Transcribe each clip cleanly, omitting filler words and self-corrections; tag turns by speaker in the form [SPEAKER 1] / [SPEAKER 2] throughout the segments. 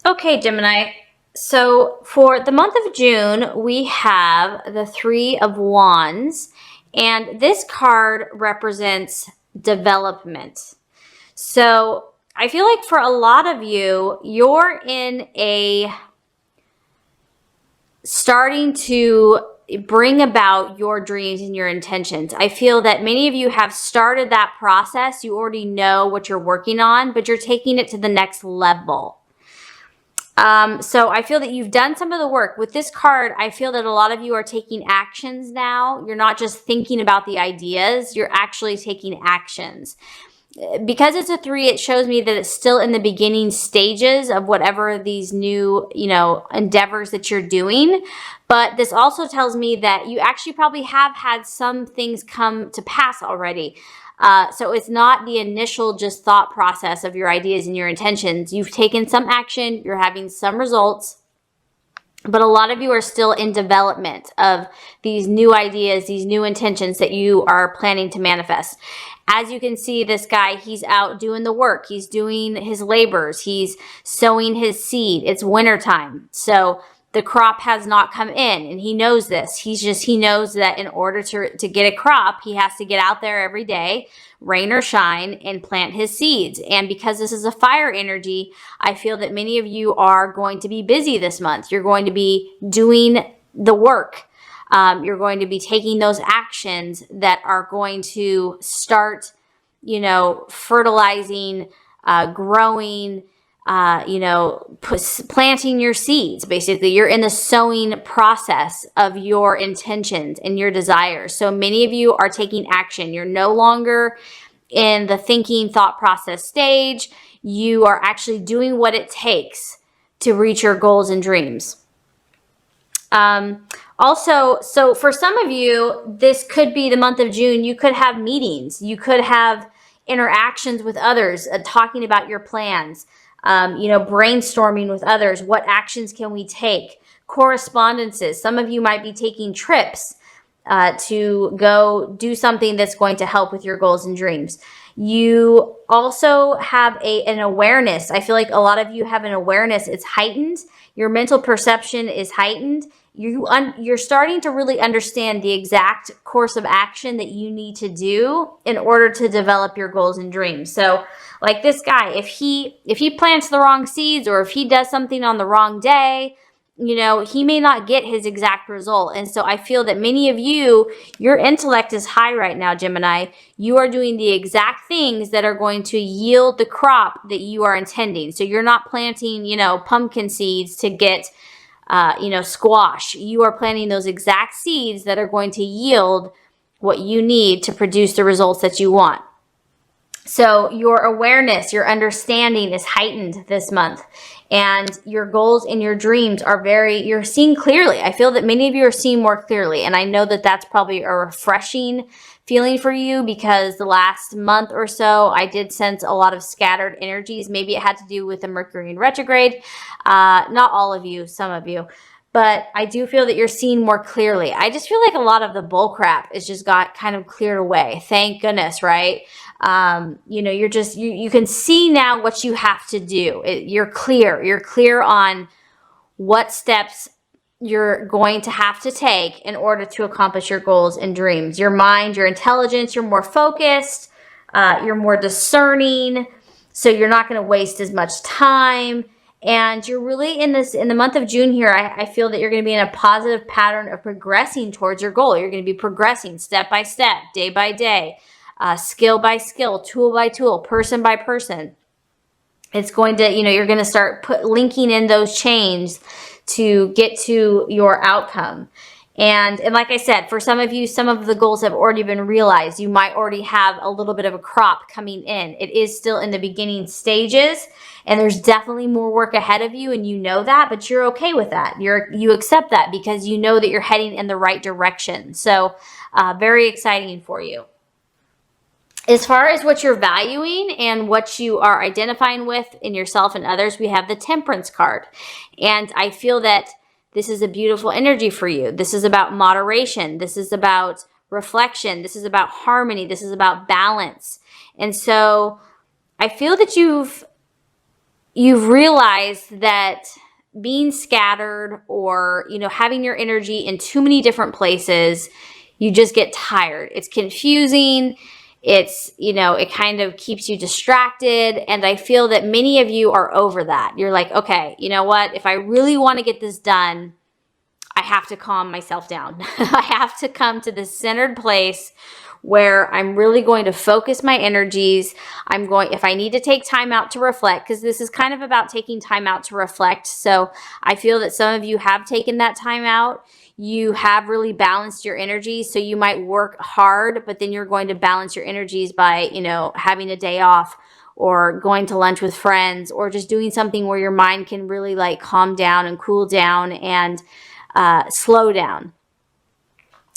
[SPEAKER 1] Okay, Gemini. So for the month of June, we have the Three of Wands, and this card represents development. So I feel like for a lot of you, you're in a starting to bring about your dreams and your intentions. I feel that many of you have started that process. You already know what you're working on, but you're taking it to the next level. So I feel that you've done some of the work. With this card, I feel that a lot of you are taking actions now. You're not just thinking about the ideas, you're actually taking actions. Because it's a 3, it shows me that it's still in the beginning stages of whatever these new, endeavors that you're doing. But this also tells me that you actually probably have had some things come to pass already. So it's not the initial just thought process of your ideas and your intentions. You've taken some action, you're having some results, but a lot of you are still in development of these new ideas, these new intentions that you are planning to manifest. As you can see, this guy, he's out doing the work. He's doing his labors. He's sowing his seed. It's wintertime. So the crop has not come in, and he knows this. He knows that in order to get a crop, he has to get out there every day, rain or shine, and plant his seeds. And because this is a fire energy, I feel that many of you are going to be busy this month. You're going to be doing the work. You're going to be taking those actions that are going to start, fertilizing, growing, planting your seeds. Basically, you're in the sowing process of your intentions and your desires. So many of you are taking action. You're no longer in the thinking thought process stage. You are actually doing what it takes to reach your goals and dreams. Also, so for some of you, this could be the month of June. You could have meetings. You could have interactions with others, talking about your plans, brainstorming with others. What actions can we take? Correspondences. Some of you might be taking trips to go do something that's going to help with your goals and dreams. You also have an awareness. I feel like a lot of you have an awareness. It's heightened. Your mental perception is heightened. You're starting to really understand the exact course of action that you need to do in order to develop your goals and dreams. So like this guy, if he plants the wrong seeds, or if he does something on the wrong day, he may not get his exact result. And so I feel that many of you, your intellect is high right now, Gemini. You are doing the exact things that are going to yield the crop that you are intending. So you're not planting, pumpkin seeds to get, squash. You are planting those exact seeds that are going to yield what you need to produce the results that you want. So your awareness, your understanding is heightened this month, and your goals and your dreams are you're seeing clearly. I feel that many of you are seeing more clearly, and I know that that's probably a refreshing feeling for you, because the last month or so, I did sense a lot of scattered energies. Maybe it had to do with the Mercury in retrograde. Not all of you, some of you. But I do feel that you're seeing more clearly. I just feel like a lot of the bull crap is just got kind of cleared away. Thank goodness, right? You can see now what you have to do. You're clear on what steps you're going to have to take in order to accomplish your goals and dreams. Your mind, your intelligence, you're more focused, you're more discerning, so you're not going to waste as much time. And you're really in the month of June here, I feel that you're going to be in a positive pattern of progressing towards your goal. You're going to be progressing step by step, day by day, skill by skill, tool by tool, person by person. It's going to, you're going to start linking in those chains to get to your outcome. And like I said, for some of you, some of the goals have already been realized. You might already have a little bit of a crop coming in. It is still in the beginning stages, and there's definitely more work ahead of you, and you know that, but you're okay with that. You accept that because you know that you're heading in the right direction. So very exciting for you. As far as what you're valuing and what you are identifying with in yourself and others, we have the Temperance card. And I feel that this is a beautiful energy for you. This is about moderation. This is about reflection. This is about harmony. This is about balance. And so I feel that you've you've realized that being scattered or, having your energy in too many different places, you just get tired. It's confusing. It's, it kind of keeps you distracted. And I feel that many of you are over that. You're like, okay, you know what? If I really want to get this done, I have to calm myself down. I have to come to this centered place where I'm really going to focus my energies. If I need to take time out to reflect, because this is kind of about taking time out to reflect. So I feel that some of you have taken that time out. You have really balanced your energies. So you might work hard, but then you're going to balance your energies by, having a day off, or going to lunch with friends, or just doing something where your mind can really like calm down and cool down and slow down.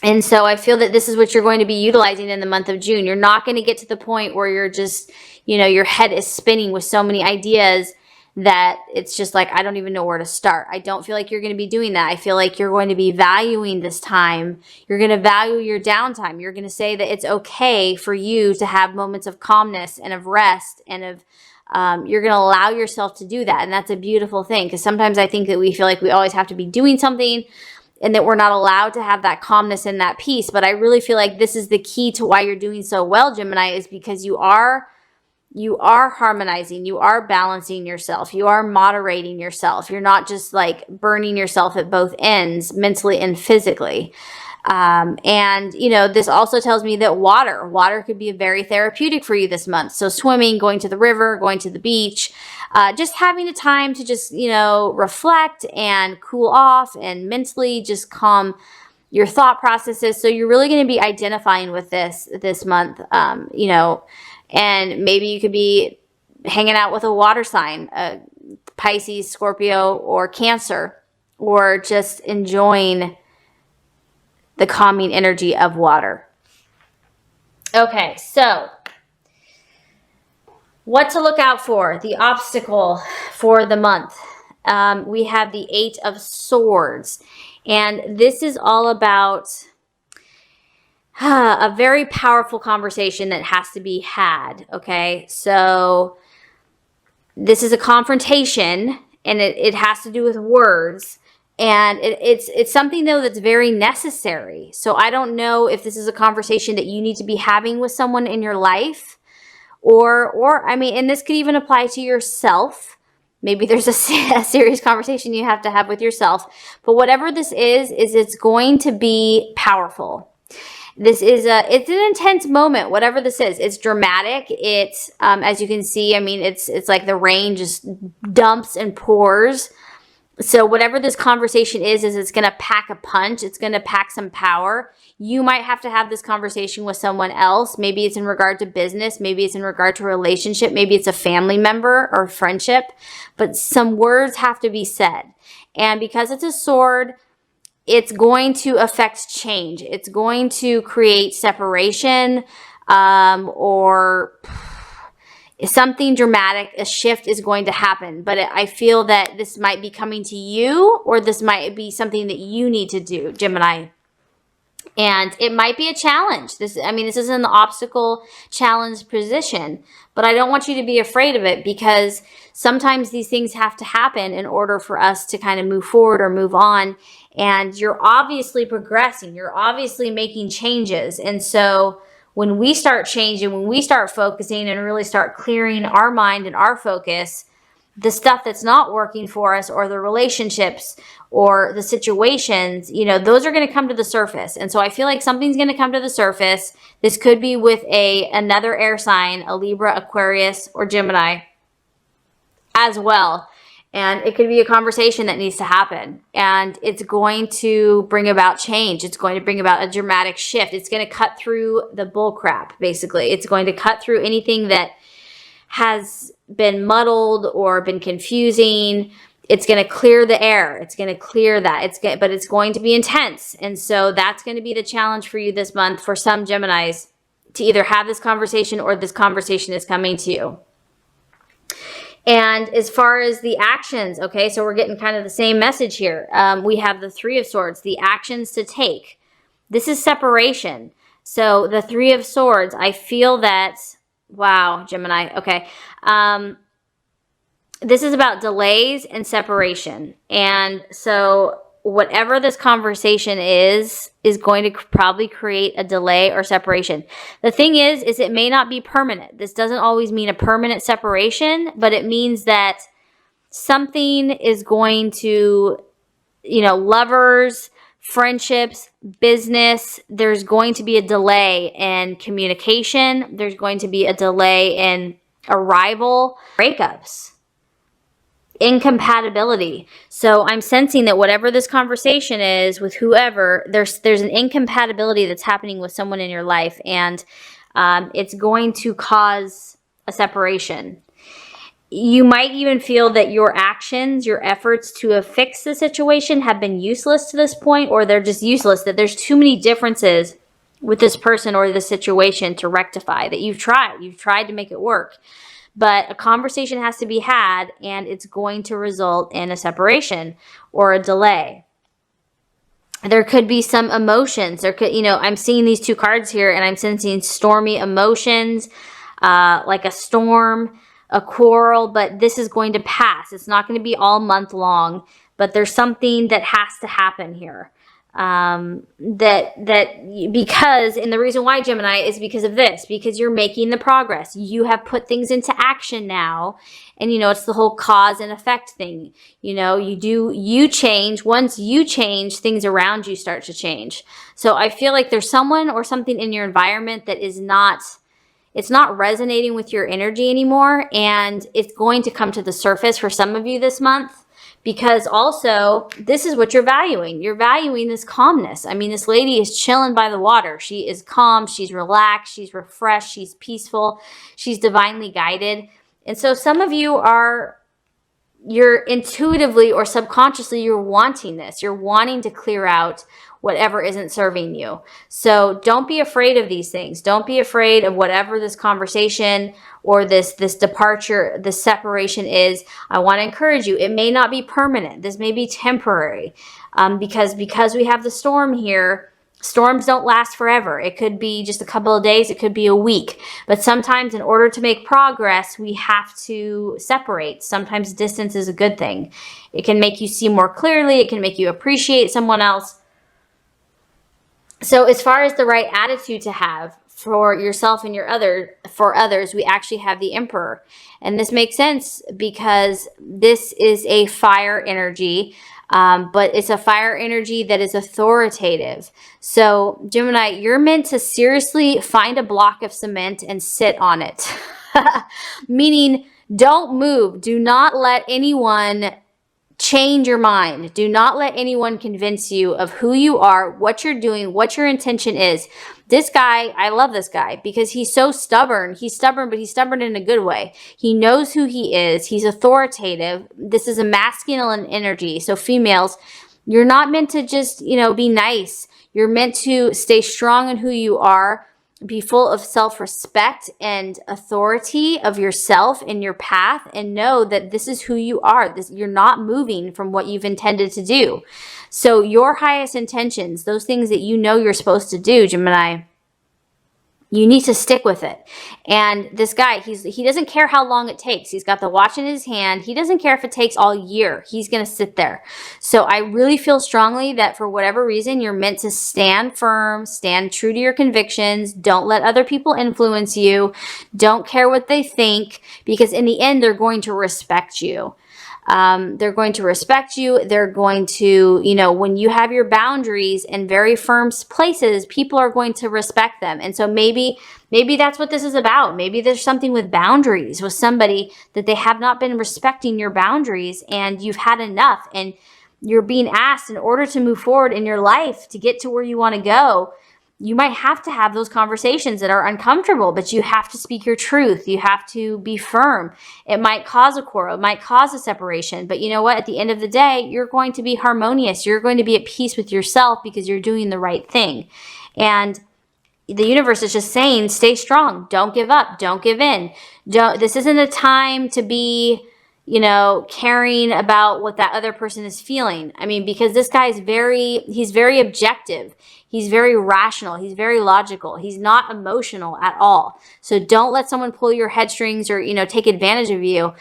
[SPEAKER 1] And so I feel that this is what you're going to be utilizing in the month of June. You're not going to get to the point where you're just, your head is spinning with so many ideas that it's just like, I don't even know where to start. I don't feel like you're going to be doing that. I feel like you're going to be valuing this time. You're going to value your downtime. You're going to say that it's okay for you to have moments of calmness and of rest and of you're going to allow yourself to do that. And that's a beautiful thing, because sometimes I think that we feel like we always have to be doing something and that we're not allowed to have that calmness and that peace. But I really feel like this is the key to why you're doing so well, Gemini, is because you are harmonizing, you are balancing yourself, you are moderating yourself. You're not just like burning yourself at both ends, mentally and physically. And this also tells me that water could be very therapeutic for you this month. So swimming, going to the river, going to the beach, just having a time to just, reflect and cool off and mentally just calm your thought processes. So you're really going to be identifying with this month, and maybe you could be hanging out with a water sign, Pisces, Scorpio, or Cancer, or just enjoying the calming energy of water. Okay, so what to look out for, the obstacle for the month. We have the 8 of Swords, and this is all about a very powerful conversation that has to be had, okay? So this is a confrontation, and it has to do with words. And it's something, though, that's very necessary. So I don't know if this is a conversation that you need to be having with someone in your life, or I mean, and this could even apply to yourself. Maybe there's a serious conversation you have to have with yourself. But whatever this is it's going to be powerful. It's an intense moment, whatever this is. It's dramatic. It's, as you can see, I mean, it's like the rain just dumps and pours. So whatever this conversation is it's going to pack a punch. It's going to pack some power. You might have to have this conversation with someone else. Maybe it's in regard to business. Maybe it's in regard to a relationship. Maybe it's a family member or friendship. But some words have to be said. And because it's a sword, it's going to affect change. It's going to create separation, or something dramatic. A shift is going to happen. But I feel that this might be coming to you, or this might be something that you need to do, Gemini. And it might be a challenge. This is in the obstacle challenge position, but I don't want you to be afraid of it, because sometimes these things have to happen in order for us to kind of move forward or move on. And you're obviously progressing. You're obviously making changes. And so when we start changing, when we start focusing and really start clearing our mind and our focus, the stuff that's not working for us, or the relationships or the situations, those are going to come to the surface. And so I feel like something's going to come to the surface. This could be with another air sign, a Libra, Aquarius, or Gemini as well. And it could be a conversation that needs to happen. And it's going to bring about change. It's going to bring about a dramatic shift. It's going to cut through the bull crap, basically. It's going to cut through anything that has been muddled or been confusing. It's going to clear the air. It's going to clear that. But it's going to be intense. And so that's going to be the challenge for you this month, for some Geminis, to either have this conversation or this conversation is coming to you. And as far as the actions, okay, so we're getting kind of the same message here. We have the 3 of Swords, the actions to take. This is separation. So the 3 of Swords, I feel that, wow, Gemini, okay. this is about delays and separation. And so whatever this conversation is going to probably create a delay or separation. The thing is it may not be permanent. This doesn't always mean a permanent separation, but it means that something is going to, lovers, friendships, business, there's going to be a delay in communication. There's going to be a delay in arrival, breakups, incompatibility. So I'm sensing that whatever this conversation is with whoever, there's an incompatibility that's happening with someone in your life, and it's going to cause a separation. You might even feel that your actions, your efforts to fix the situation have been useless to this point, or they're just useless, that there's too many differences with this person or the situation to rectify, that you've tried to make it work. But a conversation has to be had, and it's going to result in a separation or a delay. There could be some emotions. There could, I'm seeing these two cards here, and I'm sensing stormy emotions, like a storm, a quarrel, but this is going to pass. It's not going to be all month long, but there's something that has to happen here. Because, and the reason why, Gemini, is because of this, because you're making the progress. You have put things into action now, and it's the whole cause and effect thing. You change. Once you change, things around you start to change. So I feel like there's someone or something in your environment that is not, it's not resonating with your energy anymore, and it's going to come to the surface for some of you this month. Because also, this is what you're valuing. You're valuing this calmness. I mean, this lady is chilling by the water. She is calm. She's relaxed. She's refreshed. She's peaceful. She's divinely guided. And so some of you you're intuitively or subconsciously, you're wanting this. You're wanting to clear out whatever isn't serving you. So don't be afraid of these things. Don't be afraid of whatever this conversation or this departure, this separation is. I want to encourage you. It may not be permanent. This may be temporary, because we have the storm here. Storms don't last forever. It could be just a couple of days. It could be a week. But sometimes in order to make progress, we have to separate. Sometimes distance is a good thing. It can make you see more clearly. It can make you appreciate someone else. So as far as the right attitude to have for yourself and for others, we actually have the Emperor. And this makes sense because this is a fire energy, but it's a fire energy that is authoritative. So Gemini, you're meant to seriously find a block of cement and sit on it. Meaning, don't move. Do not let anyone change your mind. Do not let anyone convince you of who you are, what you're doing, what your intention is. This guy, I love this guy because he's so stubborn. He's stubborn, but he's stubborn in a good way. He knows who he is. He's authoritative. This is a masculine energy. So females, you're not meant to just, be nice. You're meant to stay strong in who you are. Be full of self-respect and authority of yourself and your path, and know that this is who you are. You're not moving from what you've intended to do. So your highest intentions, those things that you're supposed to do, Gemini, you need to stick with it. And this guy, he doesn't care how long it takes. He's got the watch in his hand. He doesn't care if it takes all year. He's going to sit there. So I really feel strongly that for whatever reason, you're meant to stand firm, stand true to your convictions. Don't let other people influence you. Don't care what they think, because in the end, they're going to respect you. They're going to respect you. They're going to, when you have your boundaries in very firm places, people are going to respect them. And so maybe that's what this is about. Maybe there's something with boundaries with somebody that they have not been respecting your boundaries, and you've had enough, and you're being asked, in order to move forward in your life, to get to where you want to go, you might have to have those conversations that are uncomfortable, but you have to speak your truth. You have to be firm. It might cause a quarrel. It might cause a separation. But you know what? At the end of the day, you're going to be harmonious. You're going to be at peace with yourself because you're doing the right thing. And the universe is just saying, stay strong. Don't give up. Don't give in. This isn't a time to be, caring about what that other person is feeling. I mean, because this guy is he's very objective. He's very rational. He's very logical. He's not emotional at all. So don't let someone pull your headstrings or, take advantage of you.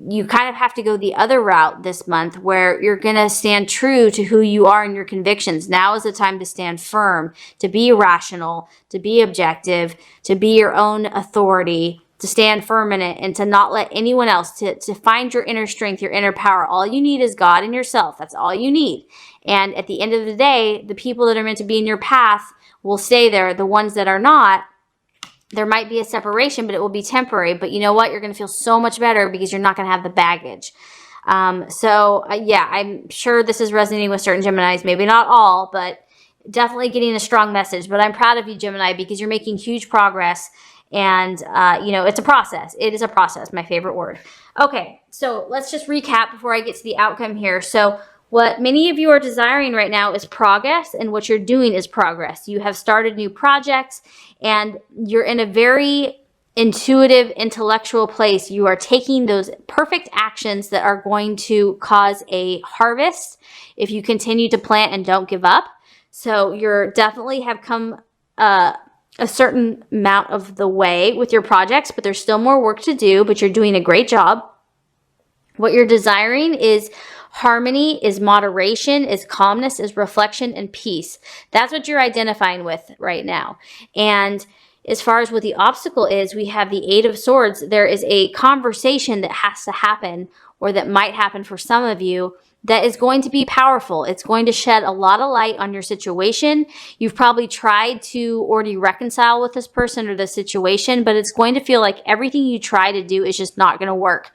[SPEAKER 1] You kind of have to go the other route this month where you're going to stand true to who you are and your convictions. Now is the time to stand firm, to be rational, to be objective, to be your own authority, to stand firm in it, and to not let anyone else, to find your inner strength, your inner power. All you need is God and yourself. That's all you need. And at the end of the day, the people that are meant to be in your path will stay there. The ones that are not, there might be a separation, but it will be temporary. But you know what? You're going to feel so much better because you're not going to have the baggage. Yeah, I'm sure this is resonating with certain Geminis. Maybe not all, but definitely getting a strong message. But I'm proud of you, Gemini, because you're making huge progress. And, it's a process. It is a process, my favorite word. Okay, so let's just recap before I get to the outcome here. So what many of you are desiring right now is progress, and what you're doing is progress. You have started new projects, and you're in a very intuitive, intellectual place. You are taking those perfect actions that are going to cause a harvest if you continue to plant and don't give up. So you're definitely have come a certain amount of the way with your projects, but there's still more work to do, but you're doing a great job. What you're desiring is harmony, is moderation, is calmness, is reflection, and peace. That's what you're identifying with right now. And as far as what the obstacle is, we have the Eight of Swords. There is a conversation that has to happen, or that might happen for some of you, that is going to be powerful. It's going to shed a lot of light on your situation. You've probably tried to already reconcile with this person or the situation, but it's going to feel like everything you try to do is just not going to work.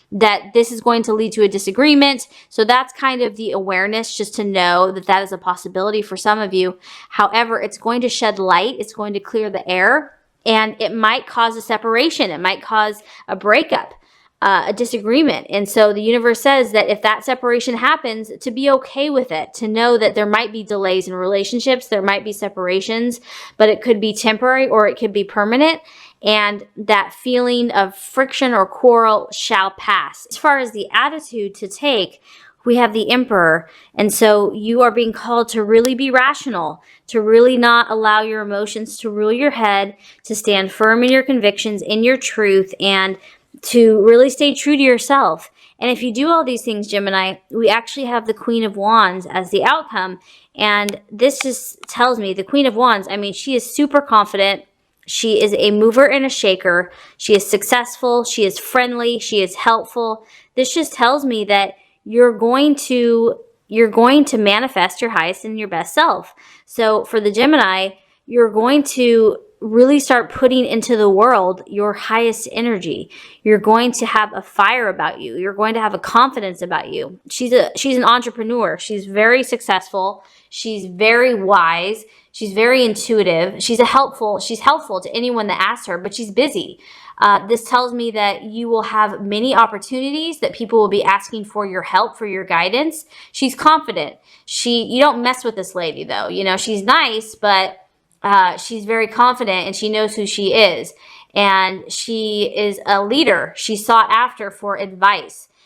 [SPEAKER 1] That this is going to lead to a disagreement. So that's kind of the awareness, just to know that that is a possibility for some of you. However, it's going to shed light. It's going to clear the air, and it might cause a separation. It might cause a breakup. A disagreement. And so the universe says that if that separation happens, to be okay with it, to know that there might be delays in relationships, there might be separations, but it could be temporary or it could be permanent. And that feeling of friction or quarrel shall pass. As far as the attitude to take, we have the Emperor. And so you are being called to really be rational, to really not allow your emotions to rule your head, to stand firm in your convictions, in your truth, and to really stay true to yourself. And if you do all these things, Gemini, we actually have the Queen of Wands as the outcome. And this just tells me the Queen of Wands, I mean, she is super confident. She is a mover and a shaker. She is successful. She is friendly. She is helpful. This just tells me that you're going to manifest your highest and your best self. So for the Gemini, you're going to really start putting into the world your highest energy. You're going to have a fire about you. You're going to have a confidence about you. She's an entrepreneur. She's very successful. She's very wise. She's very intuitive. She's helpful to anyone that asks her, but she's busy. This tells me that you will have many opportunities, that people will be asking for your help, for your guidance. She's confident. You don't mess with this lady though. She's nice, but she's very confident, and she knows who she is. And she is a leader. She's sought after for advice.